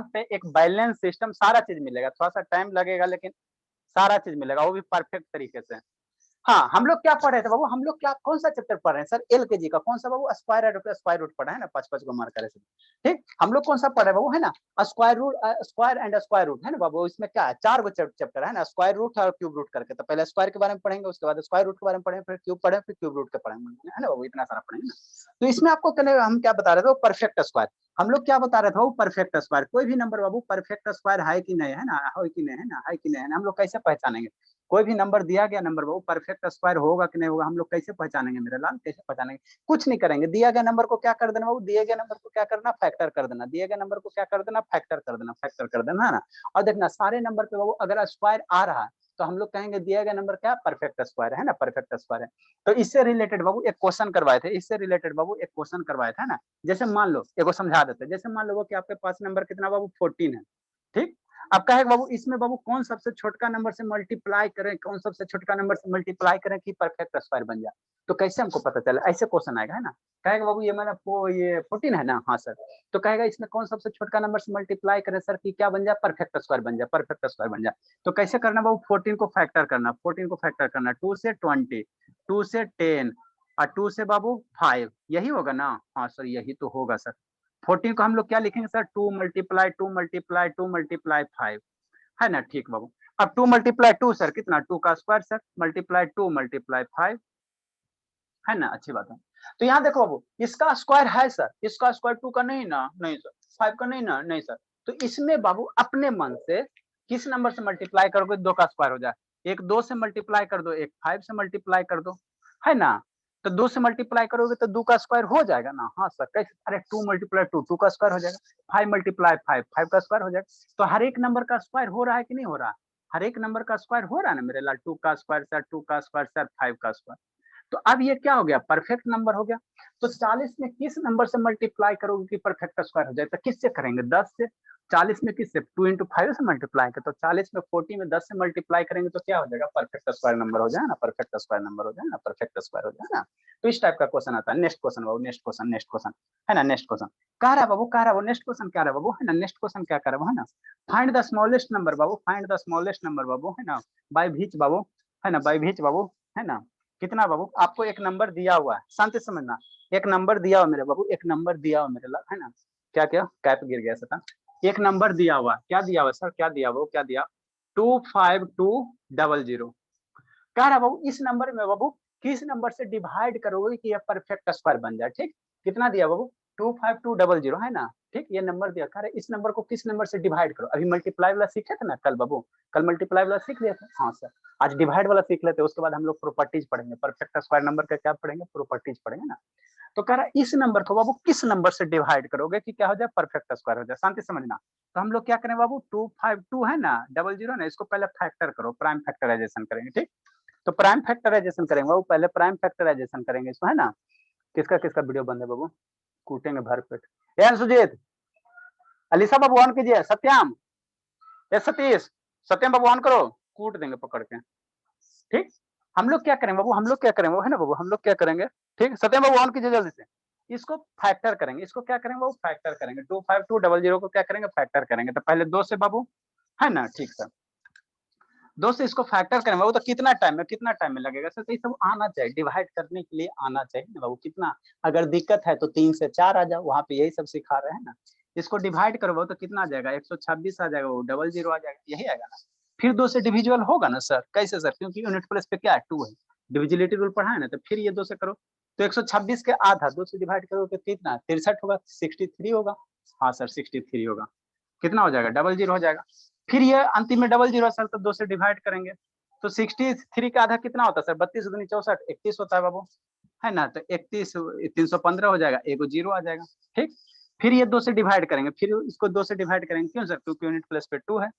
पे एक balance system सारा चीज मिलेगा, थोड़ा सा टाइम लगेगा लेकिन सारा चीज मिलेगा, वो भी परफेक्ट तरीके से। हाँ, हम लोग क्या पढ़ रहे थे बाबू, हम लोग क्या कौन सा चैप्टर पढ़ रहे हैं सर, एलकेजी का कौन सा बाबू, स्क्वायर रूट पढ़ा है ना, 5 5 को मार्क करे। ठीक, हम लोग कौन सा पढ़ रहे हैं बाबू, है ना, square root, square and square root है ना बाबू। इसमें क्या है, 4 गो चैप्टर है ना, स्क्वायर रूट और क्यूब रूट करके। तो पहले स्क्वायर के बारे में पढ़ेंगे, उसके बाद स्क्वायर रूट के बारे में पढ़ेंगे, फिर क्यूब पढ़े, फिर क्यूब रूट के पढ़ेंगे, है ना बाबू, इतना सारा पढ़ेंगे ना। तो इसमें आपको हम क्या बता रहे थे, परफेक्ट स्क्वायर। हम लोग क्या बता रहे थे, वो परफेक्ट स्क्वायर, कोई भी नंबर बाबू परफेक्ट स्क्वायर है कि नहीं, है ना, है कि नहीं, है ना, है कि नहीं, है ना, हम लोग कैसे पहचानेंगे। कोई भी नंबर दिया गया नंबर वो परफेक्ट स्क्वायर होगा कि नहीं होगा, हम लोग कैसे पहचानेंगे मेरे लाल, कैसे पहचानेंगे। कुछ नहीं करेंगे, दिया गया नंबर को क्या कर देना वो, दिए गए नंबर को क्या करना, फैक्टर कर देना, दिए गए नंबर को क्या कर देना, फैक्टर कर देना, फैक्टर कर देना, है ना। और देखना सारे नंबर पे वो अगर स्क्वायर आ रहा है तो हम लोग कहेंगे दिया गया नंबर क्या, परफेक्ट स्क्वायर है ना, परफेक्ट स्क्वायर है। तो इससे रिलेटेड बाबू एक क्वेश्चन करवाए थे, इससे रिलेटेड बाबू एक क्वेश्चन करवाए थे ना। जैसे मान लो एगो समझा देते, जैसे मान लो कि आपके पास नंबर कितना बाबू, 14 है। ठीक, अब कहे बाबू इसमें बाबू कौन सबसे छोटका नंबर से मल्टीप्लाई करें, कौन सबसे छोटका नंबर से मल्टीप्लाई करें कि परफेक्ट स्क्वायर बन जाए। तो कैसे हमको पता चले, ऐसे क्वेश्चन आएगा, है ना। कहेगा बाबू ये मैंने ये 14 है ना, हाँ सर। तो कहेगा इसमें कौन सबसे छोटका नंबर से मल्टीप्लाई करें सर कि क्या बन जाए, परफेक्ट स्क्वायर बन जाए, परफेक्ट स्क्वायर बन जाए। तो कैसे करना बाबू, 14 को फैक्टर करना, 14 को फैक्टर करना, 2 से 20, 2 से 10 और 2 से बाबू 5, यही होगा ना, हाँ सर यही तो होगा सर। 14 को हम लोग क्या लिखेंगे सर, 2 मल्टीप्लाई 2 मल्टीप्लाई 2 मल्टीप्लाई 5, है ना। ठीक बाबू, अब 2 मल्टीप्लाई 2 सर कितना, 2 का स्क्वायर सर, मल्टीप्लाई 2 मल्टीप्लाई 5, है ना, अच्छी बात है। तो यहाँ देखो बाबू इसका स्क्वायर है सर, इसका स्क्वायर 2 का नहीं ना, नहीं सर, 5 का नहीं ना, नहीं सर। तो इसमें बाबू अपने मन से किस नंबर से मल्टीप्लाई करोगे 2 का स्क्वायर हो जाए, एक 2 से मल्टीप्लाई कर दो, एक 5 से मल्टीप्लाई कर दो, है ना। तो 2 से मल्टीप्लाई करोगे तो 2 का स्क्वायर हो जाएगा ना, हाँ सर कैसे, अरे 2 मल्टीप्लाई 2 2 का स्क्वायर हो जाएगा, 5 मल्टीप्लाई 5 5 का स्क्वायर हो जाएगा। तो हर एक नंबर का स्क्वायर हो रहा है कि नहीं हो रहा है, हर एक नंबर का स्क्वायर हो रहा है ना मेरे लाल, 2 का स्क्वायर सर, 2 का स्क्वायर सर, 5 का स्क्वायर। तो अब ये क्या हो गया, परफेक्ट नंबर हो गया। तो 40 में किस नंबर से मल्टीप्लाई करोगे कि परफेक्ट स्क्वायर हो जाए, तो किससे करेंगे, 10 से। 40 में किससे, 2 इंटू 5 से मल्टीप्लाई कर, तो 40 में 40 में 10 से मल्टीप्लाई करेंगे तो क्या हो जाएगा, परफेक्ट स्क्वायर नंबर हो जाए ना, परफेक्ट स्क्वायर नंबर हो जाए ना, परफेक्ट स्क्वायर हो जाए ना। तो इस टाइप का क्वेश्चन आता है। नेक्स्ट क्वेश्चन बाबू, नेक्स्ट क्वेश्चन, नेक्स्ट क्वेश्चन, है ना, नेक्स्ट क्वेश्चन कह रहा है बाबू, कह रहा है वो नेक्स्ट क्वेश्चन क्या रहा है बाबू, है ना, नेक्स्ट क्वेश्चन क्या कर रहा है ना, फाइंड द स्मॉलेस्ट नंबर बाबू, फाइंड द स्मॉलेस्ट नंबर बाबू, है ना, बाय व्हिच बाबू, है ना, बाय व्हिच बाबू, है ना। कितना बाबू, आपको एक नंबर दिया हुआ है, शांति समझना, एक नंबर दिया हुआ मेरे बाबू, एक नंबर दिया हुआ मेरे लाल, है ना। क्या क्या कैप गिर गया सर, एक नंबर दिया हुआ, क्या दिया हुआ सर, क्या दिया वो, क्या दिया, 25200। कह रहा बाबू इस नंबर में बाबू किस नंबर से डिवाइड करोगे कि यह परफेक्ट स्क्वायर बन जाए। ठीक, कितना दिया बाबू, 25200, है ना। ठीक, ये नंबर दिया, कह रहे इस नंबर को किस नंबर से डिवाइड करो। अभी मल्टीप्लाई वाला सीखे थे ना कल बाबू, कल मल्टीप्लाई वाला सीख लिए थे, हाँ सर। आज डिवाइड वाला सीख लेते, उसके बाद हम लोग प्रॉपर्टीज पढ़ेंगे, परफेक्ट स्क्वायर नंबर का क्या पढ़ेंगे, प्रॉपर्टीज पढ़ेंगे ना। तो कह रहा इस नंबर को बाबू किस नंबर से डिवाइड करोगे कि क्या हो जाए, परफेक्ट स्क्वायर हो जाए। शांति समझना, तो हम लोग क्या करें बाबू, 252 है ना, 00 ना, इसको पहले फैक्टर करो, प्राइम फैक्टराइजेशन करेंगे। ठीक, तो प्राइम फैक्टराइजेशन करेंगे बाबू, पहले प्राइम फैक्टराइजेशन करेंगे इसको, है ना। किसका किसका वीडियो बंद है बाबू, कूटेंगे भर पेट। यार सुजीत, अलीसा बाबू ऑन कीजिए, सत्याम, ये सतीश, सत्यम बाबू ऑन करो, कूट देंगे पकड़ के। ठीक, हम लोग क्या करेंगे बाबू, हम लोग क्या करेंगे है ना बाबू, हम लोग क्या करेंगे, ठीक, सत्यम बाबू ऑन कीजिए जल्दी से। इसको फैक्टर करेंगे, इसको क्या करेंगे बाबू, फैक्टर करेंगे, 25200 को क्या करेंगे, फैक्टर करेंगे। तो पहले 2 से बाबू, है ना, ठीक सर, 2 से इसको फैक्टर करेंगे बाबू, तो कितना टाइम में लगेगा सर, तो ये सब आना चाहिए, डिवाइड करने के लिए आना चाहिए ना बाबू। कितना, अगर दिक्कत है तो 3 से 4 आ जाओ, वहां पे यही सब सिखा रहे हैं ना। इसको डिवाइड करो बाबू तो कितना आ जाएगा, 126 आ जाएगा, वो 00 आ जाएगा, यही आएगा ना। फिर 2 से डिविजुअल होगा ना सर, कैसे सर, क्योंकि यूनिट प्लेस पे क्या है, 2 है, डिविजिलिटी रूल पढ़ा है ना। तो फिर ये 2 से करो, तो 126 के आधा 2 से डिवाइड करो तो कितना, 63 होगा, 63 होगा, हाँ सर 63 होगा। कितना हो जाएगा, 00 हो जाएगा। फिर ये अंतिम में 00 सर, तो 2 से डिवाइड करेंगे तो 63 का आधा कितना होता है सर, 32 दूनी 64, 31 होता है बाबू, है ना। तो 31 315 हो जाएगा, एगो जीरो आ जाएगा। ठीक, फिर ये 2 से डिवाइड करेंगे, फिर इसको 2 से डिवाइड करेंगे, क्यों सर, क्योंकि यूनिट प्लेस पे 2 है।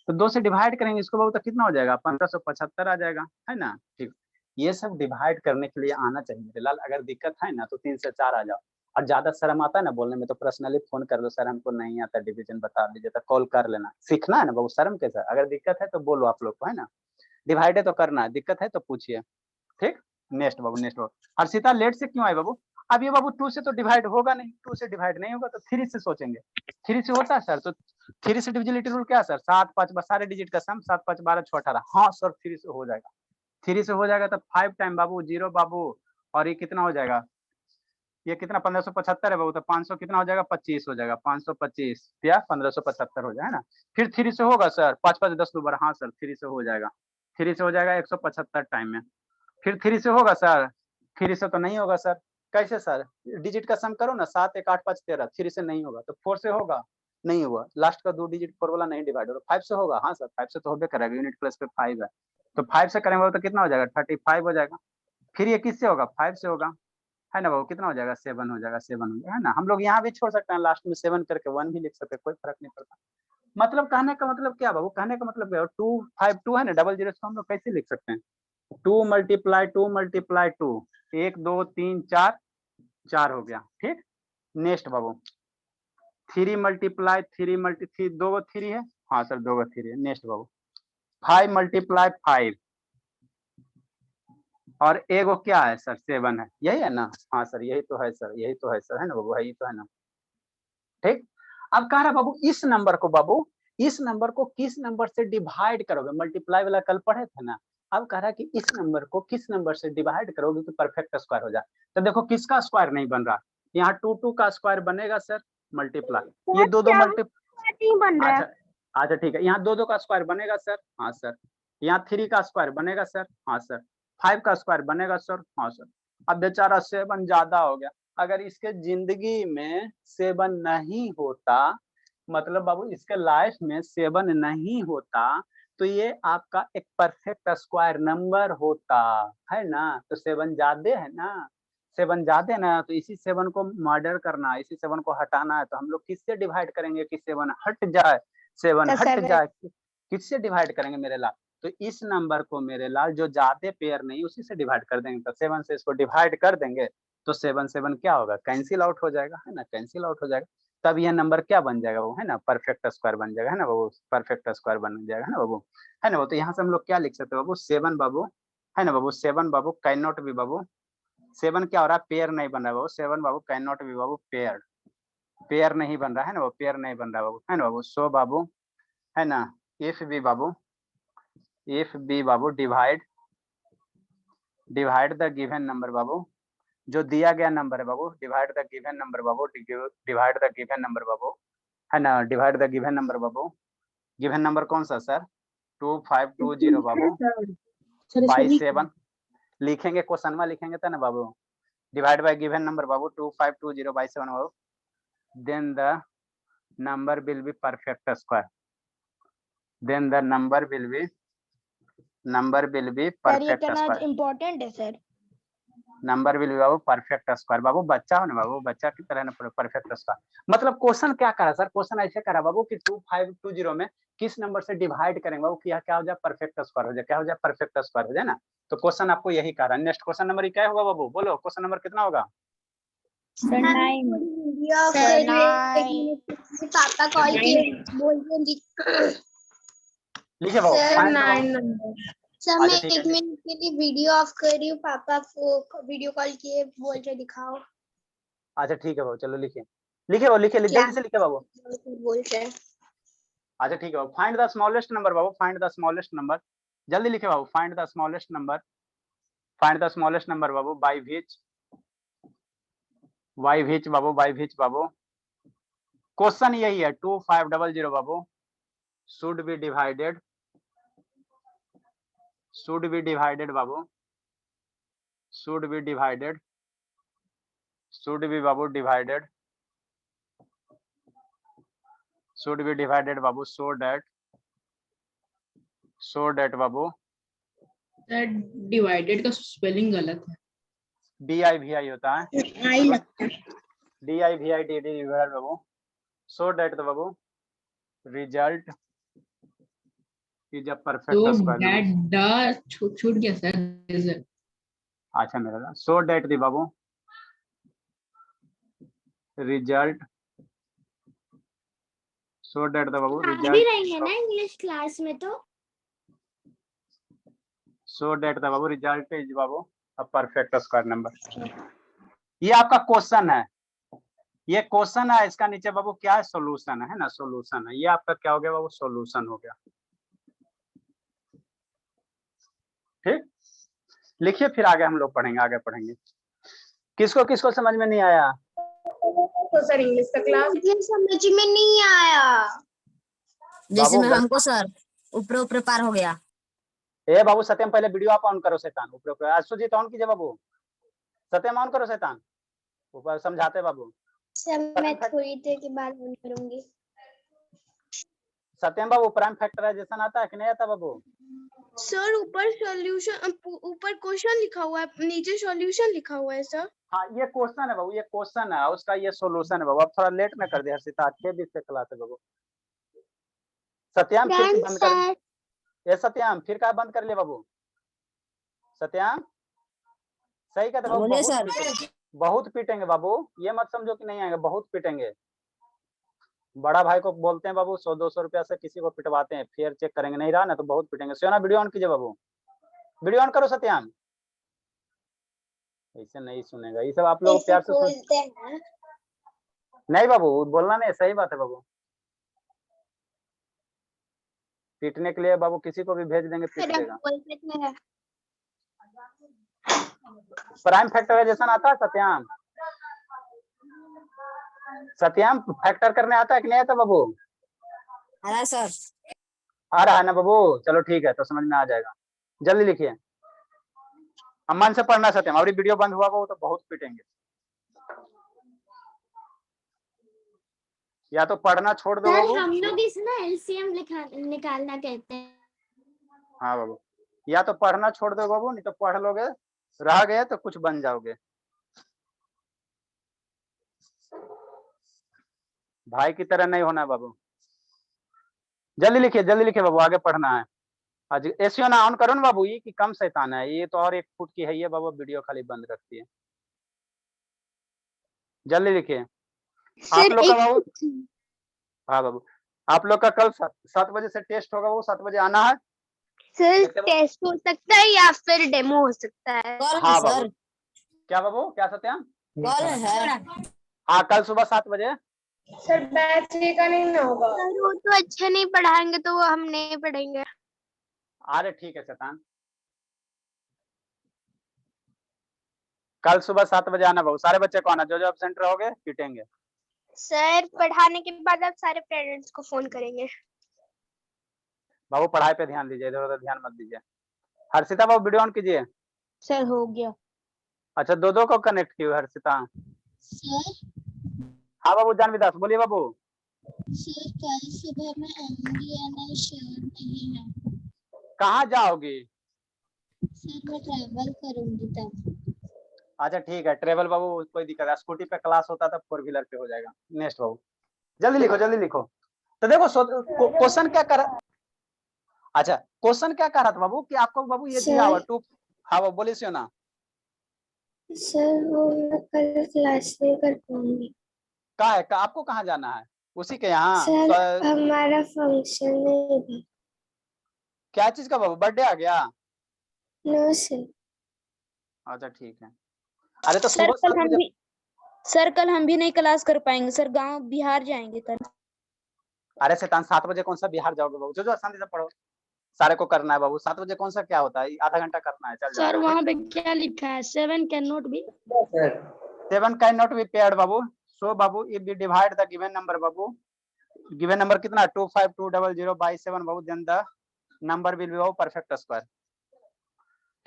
तो 2 से डिवाइड करेंगे इसको बाबू तो कितना हो जाएगा, 1575 आ जाएगा, है ना। ठीक, ये सब डिवाइड करने के लिए आना चाहिए मेरे लाल, अगर दिक्कत है ना तो 3 से 4 आ जाओ। और ज्यादा शर्म आता है ना बोलने में तो पर्सनली फोन कर दो, सर हमको नहीं आता डिवीजन बता दीजिए, तो कॉल कर लेना, सीखना है ना बाबू, शर्म के सर, अगर दिक्कत है तो बोलो आप लोग को, है ना। डिवाइड है तो करना है, दिक्कत है तो पूछिए। ठीक, नेक्स्ट बाबू, नेक्स्ट बाबू, हर्षिता लेट से क्यों आए बाबू, अब ये बाबू 2 से तो डिवाइड होगा नहीं, 2 से डिवाइड नहीं होगा तो 3 से सोचेंगे। 3 से होता है सर, तो 3 से डिविजिबिलिटी रूल क्या है सर, 7 5 सारे डिजिट का सम, 7 5 12 6 18। हाँ सर 3 से हो जाएगा, 3 से हो जाएगा तो 5 टाइम बाबू 0 बाबू, और ये कितना हो जाएगा, ये कितना 1575 है बाबू, तो 500 कितना हो जाएगा, 25 हो जाएगा, 525 या 1575 हो जाएगा ना। फिर 3 से होगा सर, 5 5 10 2 12, हाँ सर 3 से हो जाएगा, 3 से हो जाएगा 175 टाइम में। फिर 3 से होगा सर, 3 से तो नहीं होगा सर, कैसे सर, डिजिट का सम करो ना, 7 1 8 5 13, 3 से नहीं होगा तो 4 से होगा, नहीं हुआ, लास्ट का 2 डिजिट 4 वाला नहीं डिवाइड होगा। 5 से होगा, हाँ सर 5 से तो होबे करेगा, यूनिट प्लेस पे 5 है, तो 5 से करेंगे तो कितना हो जाएगा, 35 हो जाएगा। फिर ये किससे होगा, 5 से होगा, है ना बाबू, कितना हो जाएगा, 7 हो जाएगा, 7 हो जाएगा, है ना। हम लोग यहाँ भी छोड़ सकते हैं, लास्ट में 7 करके 1 भी लिख सकते हैं, कोई फर्क नहीं पड़ता। मतलब कहने का मतलब क्या बाबू, कहने का मतलब क्या, 2 5 2 है ना, 00 इसको हम लोग कैसे लिख सकते हैं, 2 मल्टीप्लाई 2 मल्टीप्लाई 2, 1 2 3 4, 4 हो गया। ठीक, नेक्स्ट बाबू 3 मल्टीप्लाई 3 मल्टी 2 गो 3 है, हाँ सर 2 गो 3 है। नेक्स्ट बाबू 5 मल्टीप्लाई 5, और एगो क्या है सर, 7 है, यही है ना, हाँ सर यही तो है सर, यही तो है सर, है ना बाबू, यही तो है ना। ठीक, अब कह रहा बाबू इस नंबर को, बाबू इस नंबर को किस नंबर से डिवाइड करोगे, मल्टीप्लाई वाला कल पढ़े थे ना। अब कह रहा कि इस नंबर को किस नंबर से डिवाइड करोगे तो परफेक्ट स्क्वायर हो जाए। तो देखो किसका स्क्वायर नहीं बन रहा, यहाँ 2 2 का स्क्वायर बनेगा सर, मल्टीप्लाई ये 2 2 मल्टी, नहीं बन रहा। अच्छा अच्छा ठीक है, यहाँ 2 2 का स्क्वायर बनेगा सर, हाँ सर, यहाँ 3 का स्क्वायर बनेगा सर, हाँ सर, 5 का स्क्वायर बनेगा सर, हाँ सर। अब बेचारा 7 ज्यादा हो गया, अगर इसके जिंदगी में 7 नहीं होता, मतलब बाबू इसके लाइफ में 7 नहीं होता, तो ये आपका एक परफेक्ट स्क्वायर नंबर होता, है ना। तो 7 ज्यादा है ना, 7 ज्यादा है ना, तो इसी 7 को मर्डर करना है, इसी 7 को हटाना है, तो हम लोग किससे डिवाइड करेंगे कि 7 हट जाए, 7 तो हट 7 जाए, किससे डिवाइड करेंगे मेरे लाल, तो इस नंबर को मेरे लाल जो ज्यादा पेयर नहीं उसी से डिवाइड कर देंगे, तो 7 से इसको डिवाइड कर देंगे, तो 7 7 क्या होगा, कैंसिल आउट हो जाएगा, है ना, कैंसिल आउट हो जाएगा। तब यह नंबर क्या बन जाएगा वो, है ना, परफेक्ट स्क्वायर बन जाएगा, है ना बाबू, परफेक्ट स्क्वायर बन जाएगा, है ना बाबू, है ना बाबू। तो यहाँ से हम लोग क्या लिख सकते हैं बाबू, 7 बाबू, है ना बाबू, 7 बाबू कैन नॉट बी बाबू, 7 क्या हो रहा है, पेयर नहीं बन रहा है बाबू, 7 बाबू कैन नॉट बी बाबू पेयर, पेयर नहीं बन रहा है ना वो, पेयर नहीं बन रहा बाबू, है ना बाबू। सो बाबू, है ना, इफ बी बाबू, इफ बी बाबू divide, divide the given number बाबू, जो दिया गया नंबर है बाबू, डिवाइड द गिवन नंबर बाबू, डिवाइड द गिवन नंबर बाबू, है ना, डिवाइड द गिवन नंबर बाबू। गिवन नंबर कौन सा सर, 2520 बाबू बाई 7 लिखेंगे, क्वेश्चन में लिखेंगे तो ना बाबू, डिवाइड बाय गिवन नंबर बाबू 2520 बाई 7 बाबू, then the number will be perfect square, then the number will be sir ये परफेक्ट कहना स्क्वायर, इम्पोर्टेंट है सर। नंबर विल बी बाबू परफेक्ट स्क्वायर, बाबू बच्चा हो ना बाबू, बच्चा की तरह ना परफेक्ट स्क्वायर। मतलब क्वेश्चन क्या करा सर, क्वेश्चन ऐसे करा बाबू कि 2520 में किस नंबर से डिवाइड करेंगे बाबू, क्या हो जाए परफेक्ट स्क्वायर हो जाए, क्या हो जाए परफेक्ट स्क्वायर हो जाए ना। तो क्वेश्चन आपको यही कह रहा है। नेक्स्ट क्वेश्चन नंबर क्या होगा बाबू, बोलो क्वेश्चन नंबर कितना होगा। सर 9 पापा कॉल किए बोल लिखे बाबू, सर फाइंड 9 नंबर। सर मैं अच्छा ठीक है, 1 मिनट के लिए वीडियो ऑफ कर रही हूँ, पापा को वीडियो कॉल किए बोल के दिखाओ। अच्छा ठीक है बाबू, चलो लिखिए, लिखिए बाबू, लिखिए जल्दी से लिखिए बाबू। बोल के अच्छा ठीक है बाबू, फाइंड द स्मॉलेस्ट नंबर बाबू, फाइंड द स्मॉलेस्ट नंबर, जल्दी लिखे बाबू, find the smallest number, find the smallest number बाबू बाय व्हिच, बाय व्हिच बाबू, बाय व्हिच बाबू। क्वेश्चन यही है 2500 बाबू, should be divided, should be divided बाबू, should be divided, should be बाबू डिवाइडेड, शुड बी डिवाइडेड बाबू, सो दैट बाबू, डिवाइडेड का स्पेलिंग गलत है, DIVI होता है, आई लगता है। DIVI डिवाइडेड बाबू, सो दैट तो बाबू रिजल्ट इज अ परफेक्ट तो स्क्वायर नंबर। डैट छूट गया सर। अच्छा मेरा सो दैट दी बाबू रिजल्ट, सो दैट द बाबू भी रिजल्ट, रही है ना इंग्लिश क्लास में, तो सो दैट द बाबू रिजल्ट इज बाबू अ परफेक्ट स्क्वायर नंबर। ये आपका क्वेश्चन है, ये क्वेश्चन है, इसका नीचे बाबू क्या है, सॉल्यूशन है ना, सॉल्यूशन है। ये आपका क्या हो गया बाबू, सॉल्यूशन हो गया। ठीक, लिखिए फिर आगे हम लोग पढ़ेंगे, आगे पढ़ेंगे। किसको किसको समझ में नहीं आया? तो सर इंग्लिश का क्लास मुझे समझ में नहीं आया। जैसे बाबू में हमको सर ऊपर ऊपर पार हो गया। ए बाबू सत्यम पहले वीडियो आप ऑन करो शैतान, ऊपर ऊपर। आज सुजीत ऑन कीजिए बाबू, सत्यम ऑन करो शैतान, ऊपर समझाते बाबू। सर मैं थोड़ी देर के बाद फोन करूंगी। सत्यम बाबू प्राइम फैक्टराइजेशन आता है कि नहीं आता बाबू? सर ऊपर सॉल्यूशन, ऊपर क्वेश्चन लिखा हुआ है, नीचे सॉल्यूशन लिखा हुआ है सर। हाँ ये क्वेश्चन है बाबू, ये क्वेश्चन है, उसका ये सॉल्यूशन है बाबू। अब थोड़ा लेट में कर दिया हर्षिता, 6:20 से क्लास है बाबू। सत्यम फिर बंद कर, ये सत्यम फिर का बंद कर लिया बाबू। सत्यम सही कहते बाबू, बोलिए बहुत सर। पीटेंगे, बहुत पीटेंगे बाबू, ये मत समझो कि नहीं आएंगे, बहुत पीटेंगे। बड़ा भाई को बोलते हैं बाबू 100-200 रुपया से किसी को पिटवाते हैं, फेयर चेक करेंगे, नहीं रहा ना तो बहुत पीटेंगे। सोना वीडियो ऑन कीजिए बाबू, वीडियो ऑन करो सत्यम। ऐसे नहीं सुनेगा, ये सब आप लोग प्यार से बोलते हैं। नहीं बाबू बोलना नहीं, सही बात है बाबू। पीटने के लिए बाबू किसी को भी भेज देंगे, पीट देगा। बोलते थे। प्राइम फैक्टराइजेशन आता है सत्यम? सत्यम फैक्टर करने आता है कि नहीं आता बाबू? अरे सर आ रहा है ना बाबू, चलो ठीक है, तो समझ में आ जाएगा। जल्दी लिखिए, अब मन से पढ़ना सत्यम, अभी वीडियो बंद हुआ बाबू तो बहुत पीटेंगे। या तो पढ़ना छोड़ दो बाबू। हम लोग इसमें एलसीएम निकालना कहते हैं। हाँ बाबू, या तो पढ़ना छोड़ दो बाबू, नहीं तो पढ़ लोगे, रह गए तो कुछ बन जाओगे। भाई की तरह नहीं होना बाबू। जल्दी लिखिए बाबू, आगे पढ़ना है। आज एसियो ना ऑन करो ना बाबू, ये की कम शैतान है, ये तो और 1 फुट की है ये बाबू, वीडियो खाली बंद रखती है। जल्दी लिखिए आप लोग का बाबू। हाँ बाबू, आप लोग का कल 7 बजे से टेस्ट होगा बाबू, 7 बजे आना है। सर टेस्ट हो सकता है या फिर डेमो हो सकता है। कल हाँ है बाबू, सर, क्या बाबू, क्या सत्यम? कल है। हाँ कल सुबह 7 बजे। सर बैच का नहीं ना होगा। सर वो तो अच्छा नहीं पढ़ाएंगे तो वो हम नहीं पढ़ेंगे। अरे ठीक है शैतान, कल सुबह 7 बजे आना बाबू, सारे बच्चे को आना, जो जो एब्सेंट रहोगे पीटेंगे। सर पढ़ाने के बाद आप सारे पेरेंट्स को फोन करेंगे। बाबू पढ़ाई पे ध्यान दीजिए, इधर उधर ध्यान मत दीजिए। हर्षिता बाबू वीडियो ऑन कीजिए। सर हो गया। अच्छा दो को कनेक्ट की हर्षिता। सर हाँ बाबू जानविदास बोलिए बाबू। सर कल सुबह मैं आऊंगी या नहीं श्योर नहीं है। कहाँ जाओगी? सर मैं ट्रैवल करूंगी तब। अच्छा ठीक है, ट्रेवल बाबू कोई दिक्कत है, स्कूटी पे क्लास होता था, 4 व्हीलर पे हो जाएगा। नेक्स्ट बाबू जल्दी लिखो। तो देखो क्वेश्चन क्या कर, अच्छा क्वेश्चन क्या कर रहा था बाबू कि आपको बाबू ये दिया हुआ 2। हाँ बाबू बोलिए ना। सर वो मैं कल क्लास नहीं कर पाऊंगी। आपको कहाँ जाना है? उसी के यहाँ? सर हमारा फंक्शन नहीं। क्या चीज का बाबू, बर्थडे आ गया? No sir. अच्छा ठीक है। अरे तो सर सुबह 7 बजे। कल हम भी नहीं क्लास कर पाएंगे सर, गांव बिहार जाएंगे कल। अरे शैतान 7 बजे कौन सा बिहार जाओगे बाबू, जो शांति से पढ़ो, सारे को करना है बाबू। 7 बजे कौन सा क्या होता है, आधा घंटा करना है, चल सर वहाँ पे क्या लिखा है, 7 can not be. 7 can not be paired बाबू। सो बाबू if we divide the given number बाबू, गिवन नंबर कितना 25200 by 7 बाबू, then the number will be बाबू परफेक्ट स्क्वायर।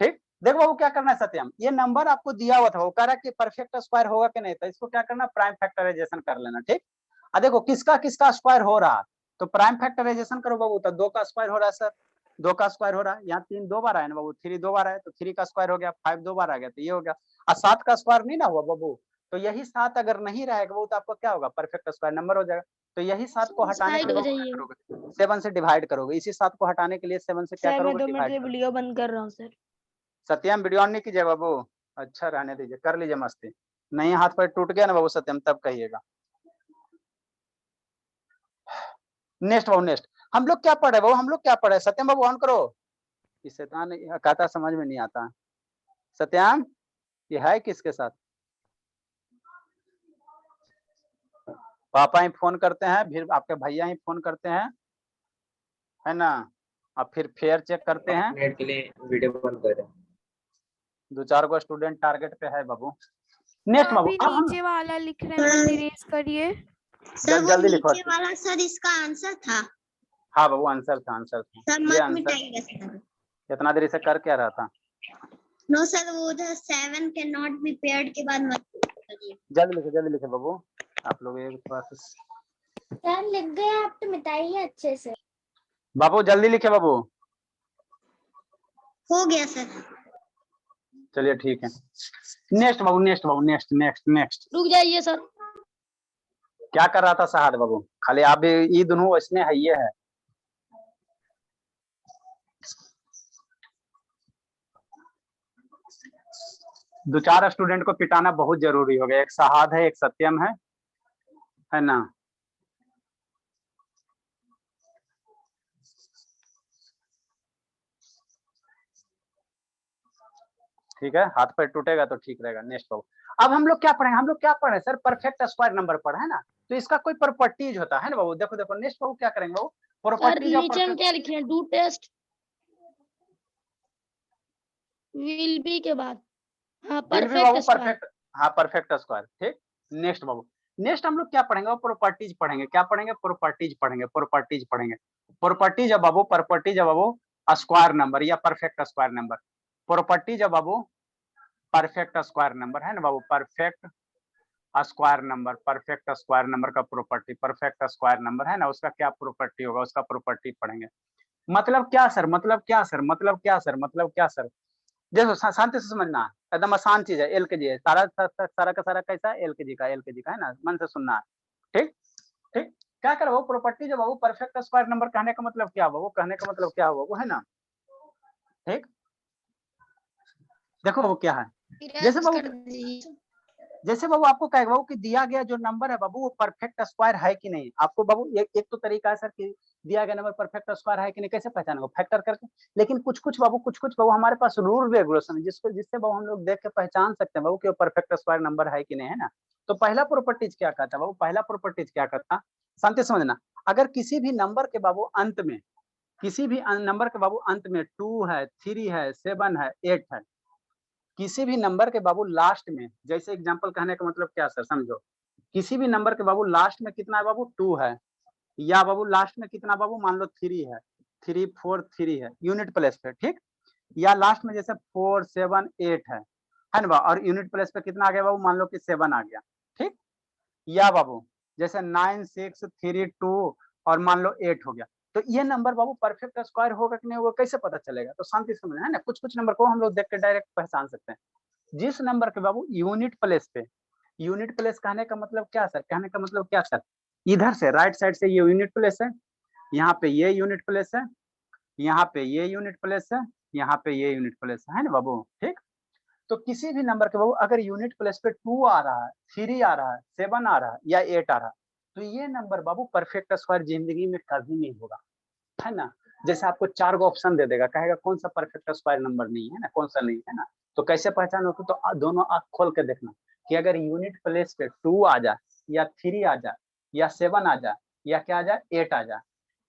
ठीक, देखो बाबू क्या करना है सत्यम, ये नंबर आपको दिया हुआ था, वो कह रहा है कि परफेक्ट स्क्वायर होगा कि नहीं, तो इसको क्या करना, प्राइम फैक्टराइजेशन कर लेना। ठीक, अब देखो किसका किसका स्क्वायर हो रहा है, तो प्राइम फैक्टराइजेशन करो बाबू, तो 2 का स्क्वायर हो रहा है सर, 2 का स्क्वायर हो रहा है, यहाँ 3 2 बार आया ना बाबू, 3 2 बार आया तो 3 का स्क्वायर हो गया, 5 2 बार आ गया तो ये हो गया, और 7 का स्क्वायर नहीं ना हुआ बाबू, तो यही 7 अगर नहीं रहेगा बाबू तो आपको क्या होगा, परफेक्ट स्क्वायर नंबर हो जाएगा। तो यही 7 को हटाने के लिए क्या करोगे, 7 से डिवाइड करोगे, इसी 7 को हटाने के लिए 7 से क्या करोगे, डिवाइड करोगे। वीडियो बंद कर रहा हूँ सर। सत्यम वीडियो ऑन नहीं कीजिए बाबू, अच्छा रहने दीजिए, कर लीजिए मस्ती, नहीं हाथ पैर टूट गया ना बाबू सत्यम तब कहिएगा। नेक्स्ट बाबू नेक्स्ट, हम लोग क्या पढ़े बाबू, हम लोग क्या पढ़े, सत्यम बाबू ऑन करो। इस शैतान कहता समझ में नहीं आता। सत्यम ये है किसके साथ, पापा ही फोन करते हैं, फिर आपके भैया ही फोन करते हैं, है ना, और फिर फेयर चेक करते हैं। मिनट के लिए वीडियो बंद कर दें। 2-4 गो स्टूडेंट टारगेट पे है बाबू। नेक्स्ट बाबू, अभी अब हम नीचे वाला लिख रहे हैं, इरेज करिए। सर वो जल्दी लिखो। नीचे वाला सर इसका आंसर था। हाँ बाबू, आंसर था, आंसर था। सर ये मत आंसर मिटाइएगा सर। इतना देरी से कर क्या रहा था? नो सर, वो उधर 7 कैन नॉट बी पेयर्ड के बाद मत करिए। जल्दी लिखे बाबू, आप लोग एक बार सर लिख गए आप तो मिटाइए अच्छे से। बाबू जल्दी लिखे बाबू। हो गया सर। चलिए ठीक है। नेक्स्ट बाबू, नेक्स्ट। रुक जाइए सर। क्या कर रहा था सहाद बाबू? खाली आप भी ये दोनों इसमें है, ये है। दो चार स्टूडेंट को पिटाना बहुत जरूरी हो गया। एक सहाद है, एक सत्यम है ना। ठीक है, हाथ पैर टूटेगा तो ठीक रहेगा। नेक्स्ट बाबू, अब हम लोग क्या पढ़े सर? परफेक्ट स्क्वायर नंबर पढ़े है ना। तो इसका कोई प्रॉपर्टीज होता है ना बाबू। देखो नेक्स्ट बाबू क्या करेंगे बाबू? प्रॉपर्टीज नीचे हम क्या लिखे हैं? डू टेस्ट विल बी के बाद हाँ परफेक्ट, हाँ परफेक्ट स्क्वायर। ठीक, नेक्स्ट बाबू, नेक्स्ट हम लोग क्या पढ़ेंगे? प्रॉपर्टीज पढ़ेंगे। क्या पढ़ेंगे? प्रॉपर्टीज पढ़ेंगे। प्रॉपर्टीज है बाबू स्क्वायर नंबर या परफेक्ट स्क्वायर नंबर। प्रॉपर्टीज है बाबू परफेक्ट स्क्वायर नंबर, है ना बाबू। परफेक्ट स्क्वायर नंबर का प्रॉपर्टी, परफेक्ट स्क्वायर नंबर है ना, उसका क्या प्रॉपर्टी होगा, उसका प्रॉपर्टी पढ़ेंगे। मतलब क्या सर? देखो शांति से समझना, एकदम आसान चीज है। एल के जी है, सारा का सारा कैसा है? एल के जी का है ना, मन से सुनना है। ठीक, क्या करो प्रॉपर्टी जब बाबू परफेक्ट स्क्वायर नंबर कहने का मतलब क्या हुआ? वो कहने का मतलब क्या हुआ वो, है ना। ठीक, देखो वो क्या है। जैसे बाबू आपको कहेगा बाबू कि दिया गया जो नंबर है बाबू वो परफेक्ट स्क्वायर है कि नहीं। आपको बाबू एक तो तरीका है सर कि दिया गया नंबर परफेक्ट स्क्वायर है कि नहीं कैसे पहचानेंगे? फैक्टर करके। लेकिन कुछ बाबू हमारे पास रूल रेगुलेशन है जिससे बाबू हम लोग देख के पहचान सकते हैं बाबू कि वो परफेक्ट स्क्वायर नंबर है कि नहीं, है ना। तो पहला प्रॉपर्टीज क्या कहता है बाबू? पहला प्रॉपर्टीज क्या कहता? शांति समझना, अगर किसी भी नंबर के बाबू अंत में 2 है, 3 है, 7 है, 8 है, किसी भी नंबर के बाबू लास्ट में, जैसे एग्जांपल कहने का मतलब क्या सर समझो, किसी भी नंबर के बाबू लास्ट में कितना है बाबू? 2 है, या बाबू लास्ट में कितना बाबू मान लो 3 है, 3 4 3 है यूनिट प्लेस पे। ठीक, या लास्ट में जैसे 4 7 8 है ना, और यूनिट प्लेस पे कितना आ गया बाबू? मान लो कि 7 आ गया। ठीक, या बाबू जैसे 9 6 3 2 और मान लो 8 हो गया। तो ये नंबर बाबू परफेक्ट स्क्वायर होगा कि नहीं होगा कैसे पता चलेगा? तो शांति से समझना है ना, कुछ नंबर को हम लोग देख के डायरेक्ट पहचान सकते हैं। जिस नंबर के बाबू यूनिट प्लेस कहने का मतलब क्या सर? इधर से राइट साइड से ये यूनिट प्लेस है, यहाँ पे ये यूनिट प्लेस है, यहाँ पे ये यूनिट प्लेस है, यहाँ पे ये यूनिट प्लेस है ना बाबू। ठीक, तो किसी भी नंबर के बाबू अगर यूनिट प्लेस पे 2 आ रहा है, 3 आ रहा है, 7 आ रहा है या 8 आ रहा है, तो ये नंबर बाबू परफेक्ट स्क्वायर जिंदगी में कभी नहीं होगा, है ना। जैसे आपको 4 गो ऑप्शन दे देगा, कहेगा कौन सा परफेक्ट स्क्वायर नंबर नहीं है ना, कौन सा नहीं है ना। तो कैसे पहचान होगी? तो दोनों आंख खोल के देखना कि अगर यूनिट प्लेस पे 2 आ जाए या 3 आ जाए या 7 आ जाए या क्या आ जाए 8 आ जाए,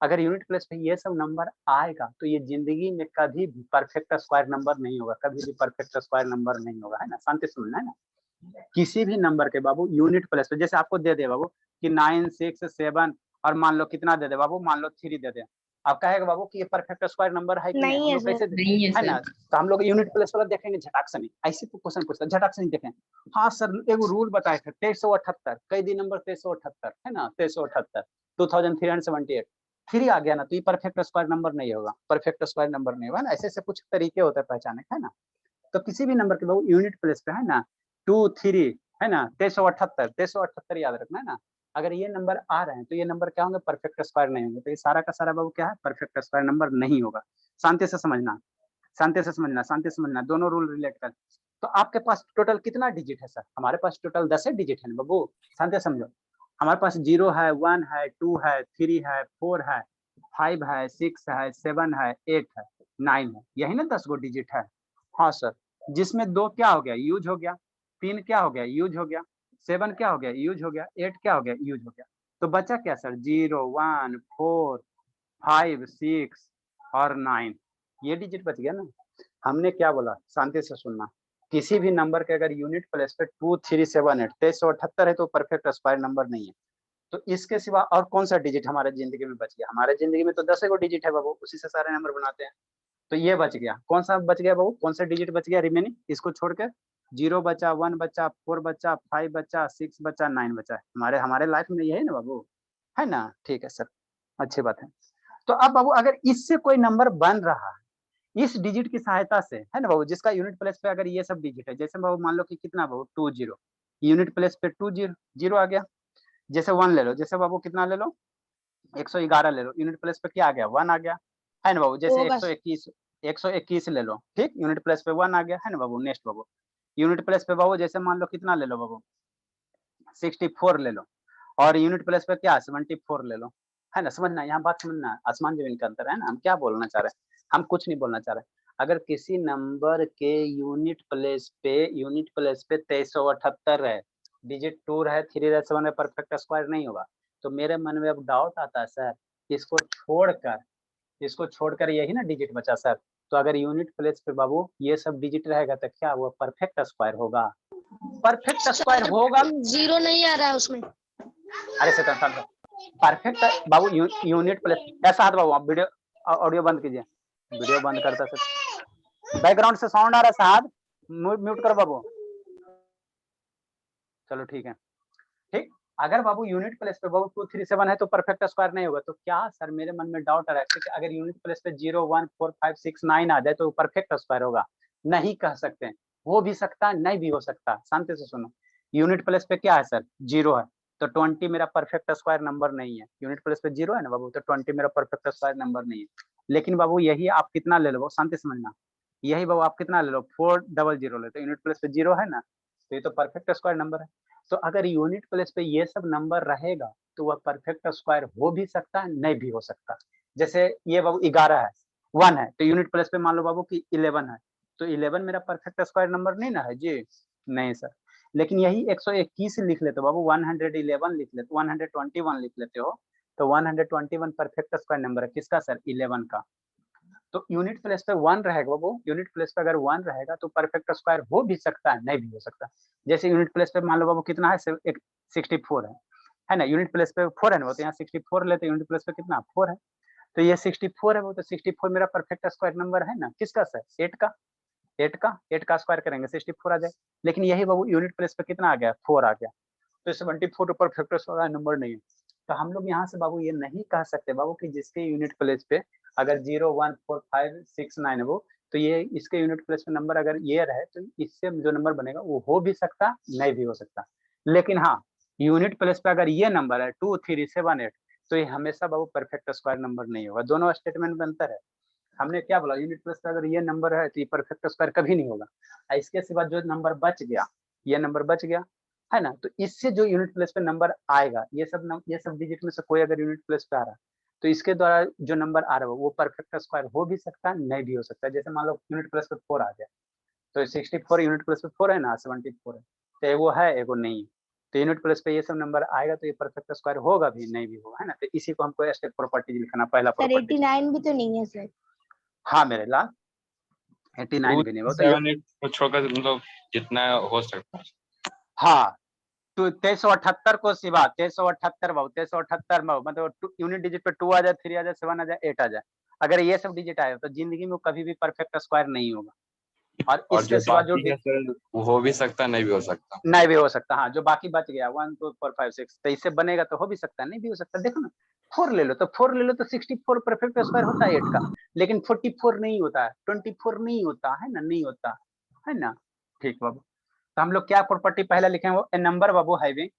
अगर यूनिट प्लेस पे ये सब नंबर आएगा तो ये जिंदगी में कभी भी परफेक्ट स्क्वायर नंबर नहीं होगा, कभी भी परफेक्ट स्क्वायर नंबर नहीं होगा, है ना। शांति सुनना है ना, किसी भी नंबर के बाबू यूनिट प्लेस पे, जैसे आपको दे दे बाबू कि 9 6 7 और मान लो कितना दे दे बाबू, मान लो 3 दे दे, आप कहेगा बाबू कि ये परफेक्ट स्क्वायर नंबर है कि नहीं है, कैसे नहीं है है ना। तो हम लोग यूनिट प्लेस वाला देखेंगे झटाक से नहीं, ऐसे क्वेश्चन पूछता झटाक से नहीं देखें। हाँ सर एगो रूल बताए थे 2378, कई दिन नंबर 2378 है ना, 2378 2378 3 आ गया ना, तो ये परफेक्ट स्क्वायर नंबर नहीं होगा, परफेक्ट स्क्वायर नंबर नहीं होगा ना। ऐसे कुछ तरीके होते हैं पहचाने, है ना। तो किसी भी नंबर के बाबू यूनिट प्लेस पे है ना 2 3 है ना 2378 याद रखना है ना। अगर ये नंबर आ रहे हैं तो ये नंबर क्या होंगे? परफेक्ट स्क्वायर नहीं होंगे। तो ये सारा का सारा बाबू क्या है? परफेक्ट स्क्वायर नंबर नहीं होगा। शांति से समझना, दोनों रूल रिलेट कर। तो आपके पास टोटल कितना डिजिट है सर? हमारे पास टोटल 10 डिजिट है ना बाबू, शांति समझो। हमारे पास 0 है, 1 है, 2 है, 3 है, 4 है, 5 है, 6 है, 7 है, 8 है, 9 है, यही ना 10 गो डिजिट है। हाँ सर, जिसमें 2 क्या हो गया? यूज हो गया। 3 क्या हो गया? यूज हो गया। 7 क्या हो गया? यूज हो गया। 8 क्या हो गया? यूज हो गया। तो बचा क्या सर 0 1 4 5 6 और 9, ये डिजिट बच गया ना। हमने क्या बोला, शांति से सुनना, किसी भी नंबर के अगर यूनिट प्लेस पे 2 3 7 8 2378 है तो परफेक्ट स्क्वायर नंबर नहीं है। तो इसके सिवा और कौन सा डिजिट हमारे जिंदगी में बच गया? हमारे जिंदगी में तो 10 गो डिजिट है बाबू, उसी से सारे नंबर बनाते हैं। तो ये बच गया, कौन सा बच गया बाबू, कौन सा डिजिट बच गया रिमेनिंग? इसको छोड़कर 0 बचा, 1 बचा, 4 बचा, 5 बचा, 6 बचा, 9 बचा। हमारे हमारे लाइफ में यही ना बाबू, है ना? ठीक है सर, अच्छी बात है। तो अब बाबू अगर इससे कोई नंबर बन रहा है इस डिजिट की सहायता से, है ना बाबू, जिसका यूनिट प्लेस पे अगर ये सब डिजिट है, जैसे बाबू मान लो कि कितना बाबू 2 0, यूनिट प्लेस पे 2 0 0 आ गया। जैसे 1 ले लो, जैसे बाबू कितना ले लो 111 ले लो, यूनिट प्लेस पे क्या आ गया 1 आ गया, है ना बाबू। जैसे 121 ले लो, ठीक, यूनिट प्लेस पे 1 आ गया, है ना बाबू। नेक्स्ट बाबू यूनिट प्लेस पे बाबू जैसे मान लो कितना ले लो बाबू 64 ले लो, और यूनिट प्लेस पे क्या 74 ले लो, है ना। समझना, यहाँ बात समझना, आसमान जमीन का अंतर है ना। हम क्या बोलना चाह रहे हैं, हम कुछ नहीं बोलना चाह रहे। अगर किसी नंबर के यूनिट प्लेस पे 2378 है, डिजिट 2 है, 3 है, 7 है, परफेक्ट स्क्वायर नहीं होगा। तो मेरे मन में अब डाउट आता है सर, इसको छोड़कर यही ना डिजिट बचा सर। तो अगर यूनिट प्लेस पे बाबू ये सब डिजिट रहेगा तो क्या वो परफेक्ट स्क्वायर होगा? परफेक्ट स्क्वायर होगा। 0 नहीं आ रहा है उसमें। अरे सर परफेक्ट बाबू यूनिट प्लेस ऐसा बाबू, आप वीडियो ऑडियो बंद कीजिए, वीडियो बंद करता सर, बैकग्राउंड से साउंड आ रहा है साहब, म्यूट करो बाबू। चलो ठीक है, ठीक। अगर बाबू यूनिट प्लेस पे बाबू 2 3 7 है तो परफेक्ट स्क्वायर नहीं होगा। तो क्या सर मेरे मन में डाउट आ रहा है कि अगर यूनिट प्लेस पे 0 1 4 5 6 9 आ जाए तो परफेक्ट स्क्वायर होगा? नहीं कह सकते, हो भी सकता है नहीं भी हो सकता। शांति से सुनो, यूनिट प्लेस पे क्या है सर 0 है, तो 20 मेरा परफेक्ट स्क्वायर नंबर नहीं है। यूनिट प्लेस पे 0 है ना बाबू, तो 20 मेरा परफेक्ट स्क्वायर नंबर नहीं है। लेकिन बाबू यही आप कितना ले लो, शांति समझना, यही बाबू आप कितना ले लो 400 ले, तो यूनिट प्लेस पे 0 है ना, तो ये तो परफेक्ट स्क्वायर नंबर है। तो अगर यूनिट प्लेस पे ये सब नंबर रहेगा तो वह परफेक्ट स्क्वायर हो भी सकता है नहीं भी हो सकता। जैसे ये बाबू 11 है, 1 है, तो यूनिट प्लेस पे मान लो बाबू कि 11 है, तो 11 मेरा परफेक्ट स्क्वायर नंबर नहीं ना है जी, नहीं सर। लेकिन यही 121 लिख लेते हो बाबू, 111 लिख लेते, 121 लिख लेते हो, तो 121 परफेक्ट स्क्वायर नंबर है किसका सर 11 का। तो यूनिट प्लेस पे 1 रहेगा बाबू, यूनिट प्लेस पे अगर 1 रहेगा तो परफेक्ट स्क्वायर हो भी सकता है नहीं भी हो सकता। जैसे यूनिट प्लेस पे मान लो बाबू कितना है 64 है ना, यूनिट प्लेस पे 4 है ना, तो यहाँ 64 लेते, यूनिट प्लेस पे कितना 4 है, तो ये 64 है वो, तो 64 मेरा परफेक्ट स्क्वायर नंबर है ना किसका सर 8 का स्क्वायर करेंगे 64 आ जाए। लेकिन यही बाबू यूनिट प्लेस पे कितना आ गया 4 आ गया, तो 74 परफेक्ट स्क्वायर नंबर नहीं है। तो हम लोग यहाँ से बाबू ये नहीं कह सकते बाबू कि जिसके यूनिट प्लेस पे अगर 0 1 4 5 6 9 है वो, तो ये इसके यूनिट प्लेस पे नंबर अगर ये रहे तो इससे जो नंबर बनेगा वो हो भी सकता नहीं भी हो सकता। लेकिन हाँ, यूनिट प्लेस पे अगर ये नंबर है 2 3 7 8 तो ये हमेशा बाबू परफेक्ट स्क्वायर नंबर नहीं होगा। दोनों स्टेटमेंट में अंतर है। हमने क्या बोला, यूनिट प्लेस पे अगर ये नंबर है तो ये परफेक्ट स्क्वायर कभी नहीं होगा। इसके सिवा जो नंबर बच गया, ये नंबर बच गया, है ना, तो इससे जो यूनिट प्लेस पे नंबर आएगा, ये सब डिजिट में से कोई अगर यूनिट प्लेस पे आ रहा है तो इसके द्वारा जो नंबर आ रहा है वो परफेक्ट स्क्वायर हो भी सकता है नहीं भी हो सकता है। जैसे मान लो यूनिट प्लेस पे 4 आ जाए, तो 64 यूनिट प्लेस पे 4 है ना, 74 है, तो एगो है एगो नहीं है, तो यूनिट प्लेस पे ये सब नंबर आएगा तो ये परफेक्ट स्क्वायर होगा भी नहीं भी होगा, है ना। तो इसी को हमको स्टेप प्रॉपर्टी लिखना, पहला सर प्रॉपर्टी। 89 भी तो नहीं है सर। हाँ मेरे लाल 89 भी नहीं होता। 7 को छोड़कर मतलब जितना हो सकता है। हाँ, तो 2378 को सिवा 2378 बाबू 2378 मतलब यूनिट डिजिट पे 2 आ जाए, 3 आ जाए, 7 आ जाए, 8 आ जाए, अगर ये सब डिजिट आए तो जिंदगी में कभी भी परफेक्ट स्क्वायर नहीं होगा। और और इसके जो सिवा जो बाकी है सर वो हो भी सकता है नहीं भी हो सकता। नहीं भी हो सकता, हाँ, जो बाकी बच गया 1 2 4 5 6 तो इससे बनेगा तो हो भी सकता है नहीं भी हो सकता। देखो ना 4 ले लो तो 64 परफेक्ट स्क्वायर होता है 8 का, लेकिन 44 नहीं होता है, 24 नहीं होता है ना, नहीं होता है ना। ठीक बाबू, तो हम लोग क्या प्रॉपर्टी पहले लिखेंगे, वो ए नंबर बाबू हैविंग,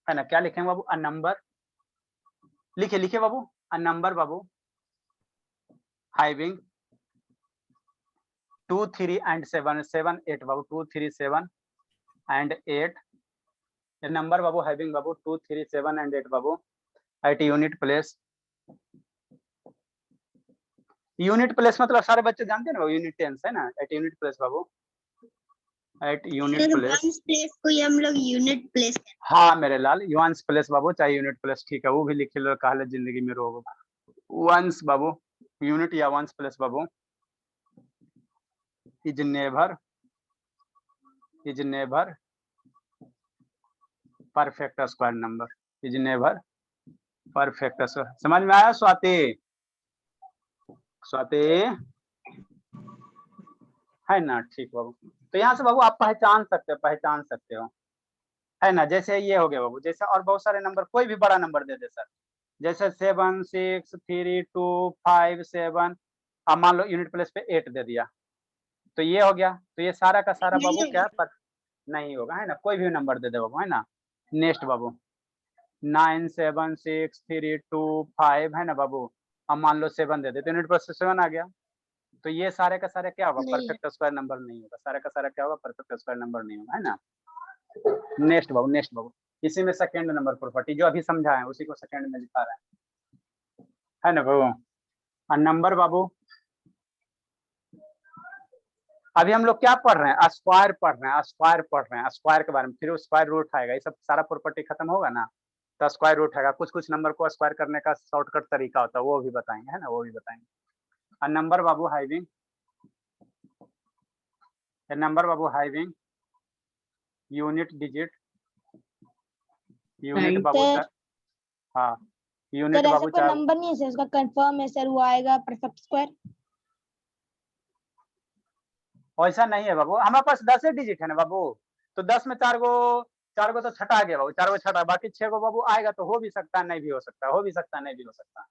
है ना, क्या लिखेंगे बाबू, अ नंबर, लिखे बाबू, अ नंबर बाबू हैविंग 2 3 and 7 7 8 बाबू 2 3 7 and 8, a number babu having babu 2 3 7 and 8 babu at unit place। Unit place मतलब सारे बच्चे जानते हैं ना यूनिट टेंस है ना, एट यूनिट प्लेस बाबू at unit sir place. Ones place को ही हम लोग यूनिट प्लेस हाँ मेरे लाल, वंस प्लेस बाबू चाहे यूनिट प्लेस, ठीक है वो भी लिख लो, कहले जिंदगी में रोग वंस बाबू, यूनिट या ones place Babu is never perfect square number, is never perfect. समझ में आया स्वाति? स्वाति है ना, ठीक बाबू। तो यहाँ से बाबू आप पहचान सकते हो है ना। जैसे ये हो गया बाबू, जैसे और बहुत सारे नंबर, कोई भी बड़ा नंबर दे दे सर, जैसे 7 6 3 2 5 7, अब मान लो यूनिट प्लेस पे 8 दे दिया, तो ये हो गया। तो ये सारा का सारा बाबू क्या पर नहीं होगा, है ना। कोई भी नंबर दे दे बाबू, है ना। नेक्स्ट बाबू 9 7 6 3 2 5 है ना बाबू, अब मान लो 7 दे दे तो यूनिट प्लेस पे 7 आ गया। तो ये सारे का सारे क्या होगा, परफेक्ट स्क्वायर नंबर नहीं होगा, सारे का सारा क्या होगा, परफेक्ट स्क्वायर नंबर नहीं होगा, है ना। नेक्स्ट बाबू इसी में सेकंड नंबर प्रॉपर्टी जो अभी समझा है उसी को सेकंड में लिखा रहा है ना बाबू। और नंबर बाबू अभी हम लोग क्या पढ़ रहे हैं, स्क्वायर पढ़ रहे हैं, स्क्वायर के बारे में। फिर स्क्वायर रूट आएगा, ये सब सारा प्रॉपर्टी खत्म होगा ना, तो स्क्वायर रूट आएगा। कुछ नंबर को स्क्वायर करने का शॉर्टकट तरीका होता है, वो भी बताएंगे, है ना, वो भी बताएंगे। और नंबर बाबू having unit digit, unit Right. बाबू सर, हाँ यूनिट सर ऐसा बाबू कोई चाहे नंबर नहीं है सर, उसका कंफर्म है सर, वो आएगा परफेक्ट स्क्वायर। वैसा नहीं है बाबू, हमारे पास 10 डिजिट है ना बाबू, तो 10 में 4 गो तो छटा गया बाबू, 4 गो छटा, बाकी 6 गो बाबू आएगा, तो हो भी सकता है नहीं भी हो सकता, हो भी सकता है नहीं भी हो सकता।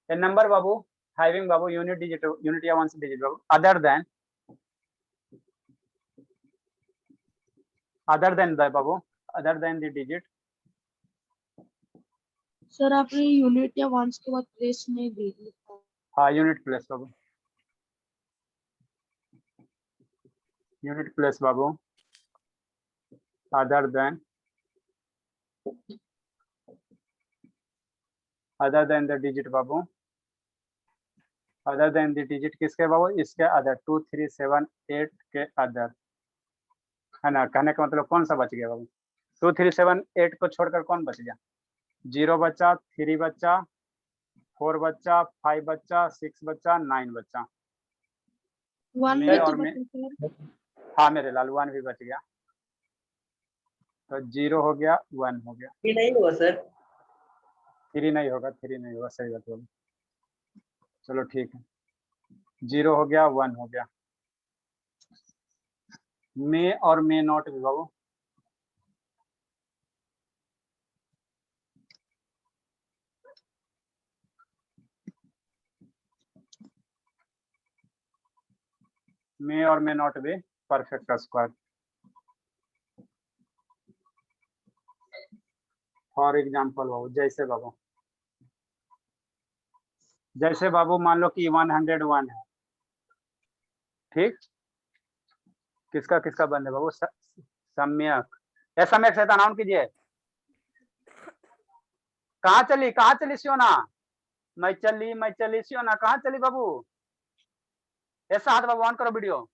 ये नंबर बाबू हैविंग बाबू यूनिट डिजिट, यूनिट या ones digit Babu other than the digit. Sir आपने यूनिट या वंस के बाद प्लेस नहीं दी लिखा। हाँ unit place Babu, unit place Babu other than the digit Babu, other than the digit किसके बाबू, इसके अदर 2 3 7 8 के अदर, है ना। कहने का मतलब कौन सा बच गया बाबू, 2 3 7 8 को छोड़कर कौन बच गया, 0 बचा, 3 बचा, 4 बचा, 5 बचा, 6 बचा, 9 बचा। वन में भी और तो में बचा सर। हाँ मेरे लाल 1 भी बच गया, तो 0 हो गया, 1 हो गया। ये नहीं हुआ सर। 3 नहीं होगा, सही बात बोली। चलो ठीक है, 0 हो गया, 1 हो गया। मे और मे नॉट भी बाबू, मे और मे नॉट भी परफेक्ट स्क्वायर। फॉर एग्जाम्पल बाबू जैसे बाबू मान लो कि 101 है, ठीक, किसका किसका बंद है बाबू, सम्यक। या सम्यक से अनाउंस कीजिए। कहाँ चली सियोना, मैं चली सियोना, कहाँ चली बाबू, ऐसा हाथ बाबू ऑन करो वीडियो।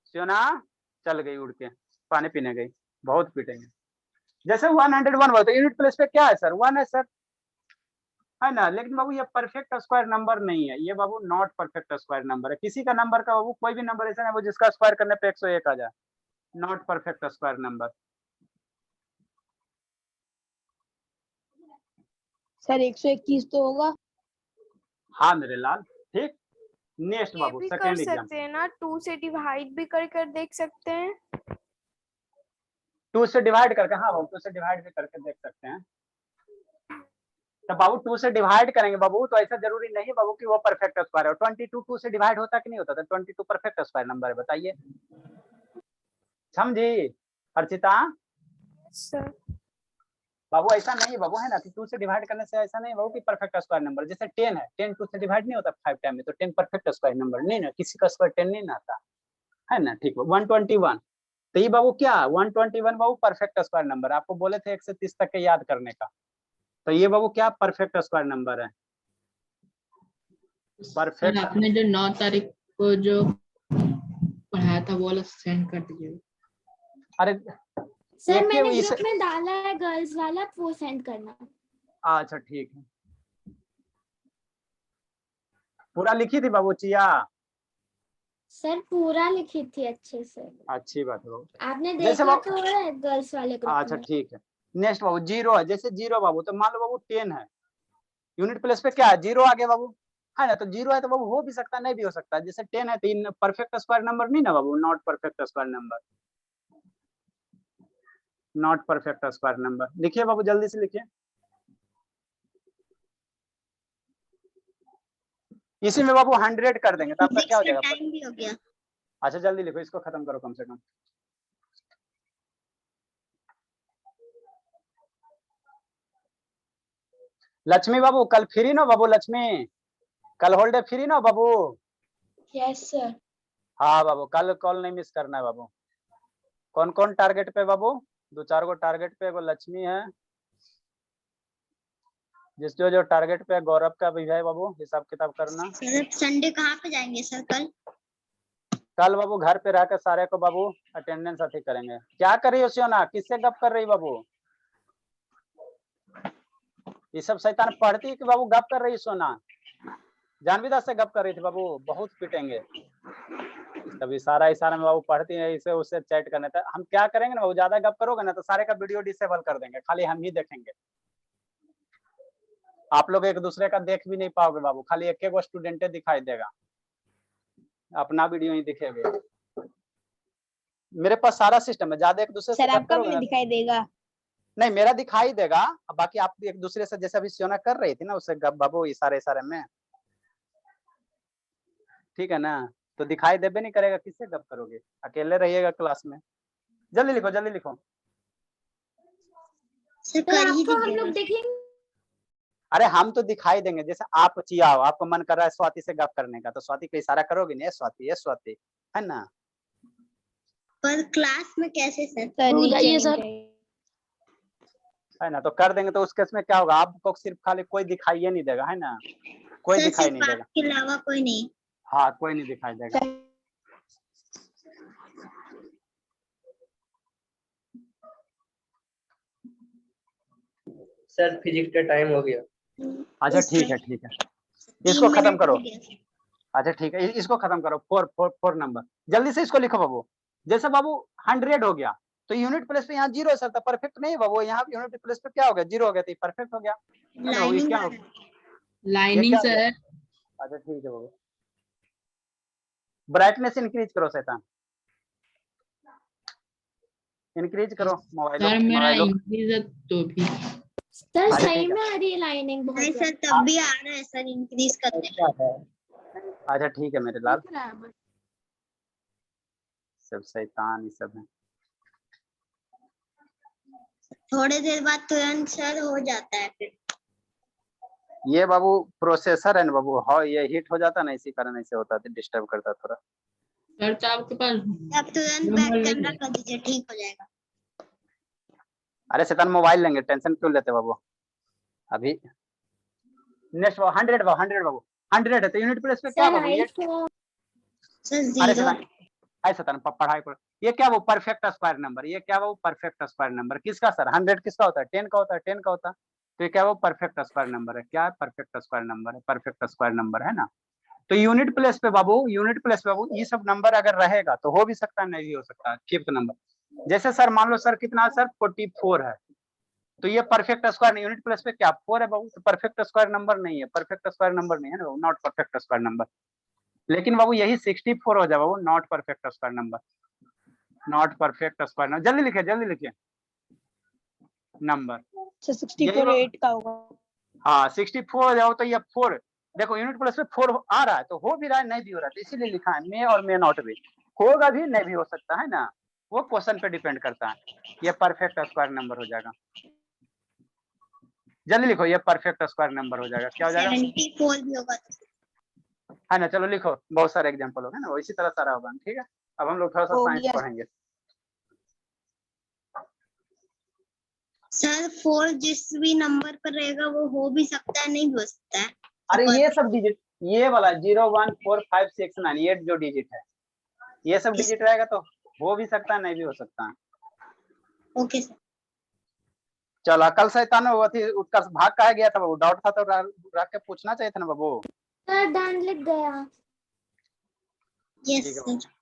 सियोना चल गई उड़ के, पानी पीने गई, बहुत पीटेंगे। जैसे 101 बोलते यूनिट प्लेस पे क्या है सर, 1 है सर, है ना। लेकिन बाबू ये परफेक्ट स्क्वायर नंबर नहीं है, ये बाबू नॉट परफेक्ट स्क्वायर नंबर है। किसी का नंबर का बाबू कोई भी नंबर ऐसा नहीं वो जिसका स्क्वायर करने पे 101 आ जाए, not perfect square number. Sir 121 तो होगा। हाँ मेरे लाल, ठीक। नेक्स्ट ये बाबू भी कर सेकेंड एग्जाम, सकते हैं ना, 2 से डिवाइड भी कर देख सकते हैं। 2 से डिवाइड करके, हाँ बाबू 2 से डिवाइड भी करके देख सकते हैं। तो बाबू 2 से डिवाइड करेंगे बाबू, तो ऐसा जरूरी नहीं बाबू कि वो परफेक्ट स्क्वायर है। 22 2 से डिवाइड होता कि नहीं होता, तो 22 परफेक्ट स्क्वायर नंबर है, बताइए, समझी अर्चिता। सर बाबू ऐसा नहीं बाबू, है ना, कि 2 से डिवाइड करने से ऐसा नहीं बाबू कि परफेक्ट स्क्वायर नंबर। जैसे 10 है, 10 2 से डिवाइड नहीं होता 5 टाइम में, तो 10 परफेक्ट स्क्वायर नंबर नहीं ना, किसी का स्क्वायर 10 नहीं ना आता, है ना। ठीक है 121, तो ये बाबू क्या 121 बाबू परफेक्ट स्क्वायर नंबर। आपको बोले थे 1 से 30 तक के याद करने का, तो ये बाबू क्या परफेक्ट स्क्वायर नंबर है। सर परफेक्ट आपने जो 9 तारीख को जो पढ़ाया था वो वाला सेंड कर दीजिए। अरे सर एक मैंने इस ग्रुप में डाला है गर्ल्स वाला, वो सेंड करना। अच्छा ठीक है, पूरा लिखी थी बाबू चिया? सर पूरा लिखी थी अच्छे से, अच्छी बात है बाबू। आपने जैसे देखा बाबू तो है गर्ल्स वाले ग्रुप अच्छा में। ठीक है। नेक्स्ट बाबू जीरो है, जैसे जीरो बाबू तो मान लो बाबू 10 है, यूनिट प्लेस पे क्या है, जीरो आ गया बाबू, है ना? तो जीरो है तो बाबू हो भी सकता है, नहीं भी हो सकता है। जैसे 10 है तो परफेक्ट स्क्वायर नंबर नहीं ना बाबू, not perfect square number, not perfect square number. लिखिए बाबू जल्दी से लिखिए। इसी में बाबू 100 कर देंगे तो आपका क्या हो जाएगा? टाइम भी हो गया। अच्छा जल्दी लिखो, इसको खत्म करो कम से कम। लक्ष्मी बाबू कल फ्री ना बाबू? लक्ष्मी कल होल्डे फ्री ना बाबू? Yes sir. हाँ बाबू कल कॉल नहीं मिस करना है बाबू। कौन कौन टारगेट पे बाबू? 2-4 गो टारगेट पे, एगो लक्ष्मी है, जिस जो टारगेट पे गौरव का भी है बाबू, हिसाब किताब करना। सर संडे कहाँ पे जाएंगे सर कल? कल बाबू घर पे रहकर सारे को बाबू अटेंडेंस अथी करेंगे। क्या कर रही हो सियोना, किससे गप कर रही बाबू? ये सब शैतान पढ़ती है कि बाबू गप कर रही है सोना? जानवीदा से गप कर रही थी बाबू, बहुत पिटेंगे। तब इशारा में बाबू पढ़ती है, इसे उससे चैट करने था। हम क्या करेंगे ना बाबू, ज्यादा गप करोगे ना तो सारे का वीडियो डिसेबल कर देंगे, खाली हम ही देखेंगे। आप लोग एक दूसरे का देख भी नहीं पाओगे बाबू, खाली एक एक स्टूडेंट दिखाई देगा, अपना वीडियो ही दिखेगा। मेरे पास सारा सिस्टम है, ज्यादा एक दूसरे से गप करोगे ना दिखाई देगा। नहीं, मेरा दिखाई देगा, बाकी आप एक दूसरे से जैसे अभी सियोना कर रही थी ना उससे गप बाबू इशारे में, ठीक है ना? तो दिखाई देबे नहीं करेगा, किससे गप करोगे? अकेले रहिएगा क्लास में। जल्दी लिखो जल्दी लिखो। सर तो कर ही आपको हम दीजिएगा। लोग देखेंगे। अरे हम तो दिखाई देंगे, जैसे आप चियाओ, आपको मन कर रहा है स्वाति से गप करने का, तो स्वाति को इशारा करोगे नहीं, स्वाति है ना? पर क्लास में कैसे सर? जाइए सर। है ना? तो कर देंगे। तो उस केस में क्या होगा, आपको सिर्फ खाली कोई दिखाई नहीं देगा, है ना? कोई सर दिखाई सिर्फ नहीं देगा। आपके अलावा कोई नहीं। हाँ कोई नहीं दिखाई देगा। सर फिजिक्स का टाइम हो गया। अच्छा ठीक है ठीक है, इसको खत्म करो। अच्छा ठीक है, इसको खत्म करो। 4 नंबर जल्दी से इसको लिखो बाबू। जैसे बाबू 100 हो गया तो यूनिट प्लेस पे यहाँ जीरो है सर, तो परफेक्ट नहीं है बाबू। यहाँ यूनिट प्लेस पे क्या हो गया, जीरो हो गया, तो परफेक्ट हो गया। है ना बाबू? ये क्या हो गया? ये लाइनिंग क्या हो गया? सर। अच्छा ठीक है बाबू, ब्राइटनेस इंक्रीज करो शैतान, इंक्रीज करो सर मेरा मोबाइल। इंक्रीज है तो भी। सर अच्छा, सही ठीक है। में आ रही है लाइनिंग बहुत नहीं सर ज्यादा। तब भी आ रहा है सर, इंक्रीज करते हैं। अच्छा ठीक है मेरे लाल, सब शैतान ही सब है। थोड़ी देर बाद तुरंत सर हो जाता है फिर। ये बाबू प्रोसेसर है ना बाबू, हाँ ये हीट हो जाता ना, इसी कारण ऐसे होता है, डिस्टर्ब करता थोड़ा। सर तो आपके पास अब तुरंत बैक कैमरा कर दीजिए, ठीक हो जाएगा। अरे शैतान मोबाइल लेंगे, टेंशन क्यों लेते बाबू? अभी नेक्स्ट बाबू 100 बाबू, 100 बाबू 100 है तो यूनिट प्लेस पे क्या सर बाबू? ये सर अरे जीरो। शैतान, अरे शैतान पढ़ाई करो। ये क्या वो परफेक्ट स्क्वायर नंबर, ये क्या वो परफेक्ट स्क्वायर नंबर किसका सर? 100 किसका होता है? 10 का होता है, 10 का होता है। तो ये क्या वो परफेक्ट स्क्वायर नंबर है? क्या है? परफेक्ट स्क्वायर नंबर है, परफेक्ट स्क्वायर नंबर है ना? तो यूनिट प्लेस पे बाबू, यूनिट प्लेस पे बाबू ये सब नंबर अगर रहेगा तो हो भी सकता है, नहीं भी हो सकता है। 5th नंबर जैसे सर मान लो सर कितना सर 44 है, तो ये परफेक्ट स्क्वायर यूनिट प्लेस पे क्या 4 है बाबू, तो परफेक्ट स्क्वायर नंबर नहीं है, परफेक्ट स्क्वायर नंबर नहीं है ना, नॉट परफेक्ट स्क्वायर नंबर। लेकिन बाबू यही 64 हो जाए बाबू, not perfect square number, not perfect square number. जल्दी लिखिए जल्दी लिखिए नंबर। 64 8 का होगा। हाँ 64 हो जाओ तो ये 4 देखो, यूनिट प्लस में 4 आ रहा है तो हो भी रहा है, नहीं भी हो रहा है, तो इसीलिए लिखा है मे और मे नॉट भी। होगा भी, नहीं भी हो सकता है ना, वो क्वेश्चन पे डिपेंड करता है। ये परफेक्ट स्क्वायर नंबर हो जाएगा। जल्दी लिखो, ये परफेक्ट स्क्वायर नंबर हो जाएगा। क्या हो जाएगा? 74 भी होगा तो। है ना? चलो लिखो, बहुत सारे एग्जाम्पल होगा ना, इसी तरह सारा होगा। ठीक है, अब हम लोग थोड़ा सा हो साइंस गया। पढ़ेंगे। सर 4 जिस भी नंबर पर रहेगा वो हो भी सकता है, नहीं भी हो सकता है। अरे ये सब डिजिट ये वाला 01456 ये जो डिजिट है, ये सब डिजिट रहेगा तो हो भी सकता है, नहीं भी हो सकता है। Okay sir. चलो कल शैतान उत्कर्ष भाग कहा गया था बाबू, डाउट था तो रख के पूछना चाहिए था ना बाबू। सर डांट लिख गया। यस ठीक है सर।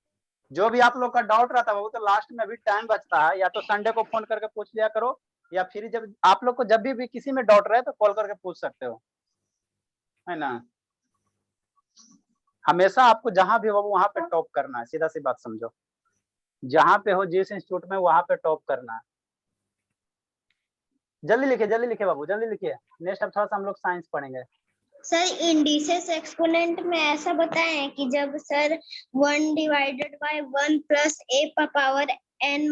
जो भी आप लोग का डाउट रहता है बाबू, तो लास्ट में अभी टाइम बचता है, या तो संडे को फोन करके पूछ लिया करो, या फिर जब आप लोग को जब भी किसी में डाउट रहे तो कॉल करके पूछ सकते हो, है ना। हमेशा आपको जहां भी हो बाबू वहां पे टॉप करना है, सीधा सी बात समझो, जहां पे हो जिस इंस्टीट्यूट में वहां पे टॉप करना है। जल्दी लिखिए बाबू, जल्दी लिखिए। नेक्स्ट अब थोड़ा सा हम लोग साइंस पढ़ेंगे। सर इंडिसेस एक्सपोनेंट में ऐसा बताएं कि जब सर 1 / 1 + a⁴ n